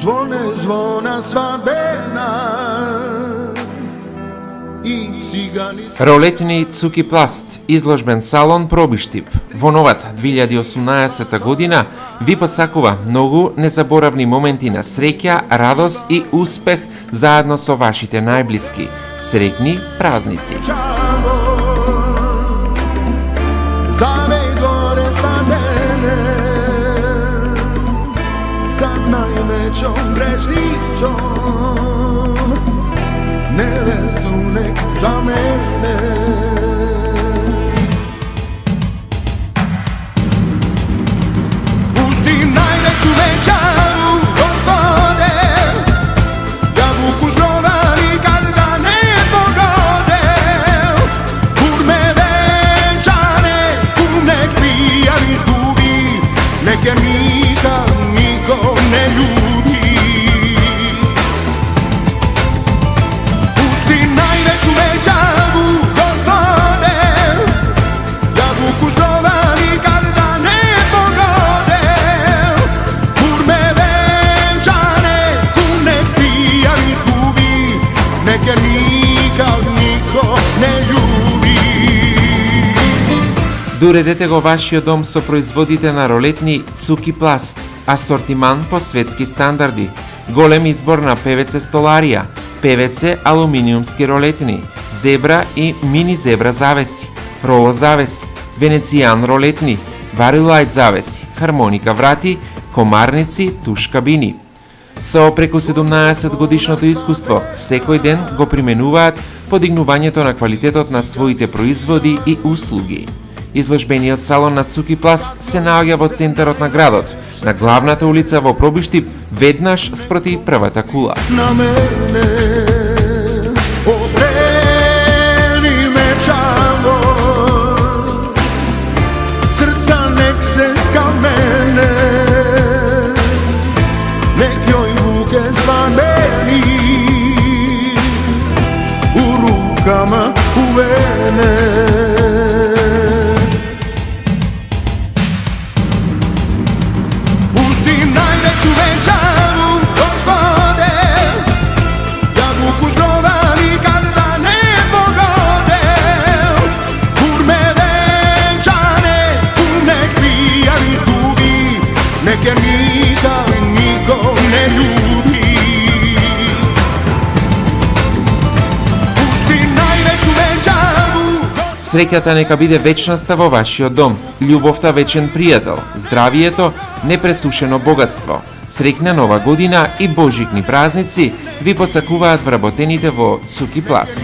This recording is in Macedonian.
Zvone zvona svadbena и цигани. Ролетни Цуки Пласт, изложбен салон Пробиштип. Во новата 2018 година ви посакува многу незаборавни моменти на среќа, радост и успех заедно со вашите најблиски. Среќни празници! Najvećom grešnicom nevestu nek za mene. Pusti najveću večaru, Gospode, jabuku znova nikad da ne pogode. Kurme venčane, nek pija izgubi, neke nikad niko ne ljubi. Pusti najveću večaru, Gospode, jabuku znova nikad da ne pogode. Kurme venčane, nek pija izgubi, neke nikad niko ne ljubi. Дуредете го вашиот дом со производите на ролетни Цуки Пласт, асортиман по светски стандарди, голем избор на ПВЦ столарија, ПВЦ алуминиумски ролетни, зебра и мини зебра завеси, роло завеси, венецијан ролетни, варилајт завеси, хармоника врати, комарници, туш кабини. Со преку 17 годишното искуство, секој ден го применуваат подигнувањето на квалитетот на своите производи и услуги. Изложбениот салон на Цуки Пласт се наоѓа во центарот на градот, на главната улица во Пробиштип, веднаш спроти првата кула. На мене, опрени ме чало, срца нек се скамене, нек јој луке званени, у рукама увене. Среќата нека биде вечноста во вашиот дом, љубовта вечен пријател, здравието непресушено богатство. Среќна нова година и божикни празници ви посакуваат вработените во Цуки Пласт.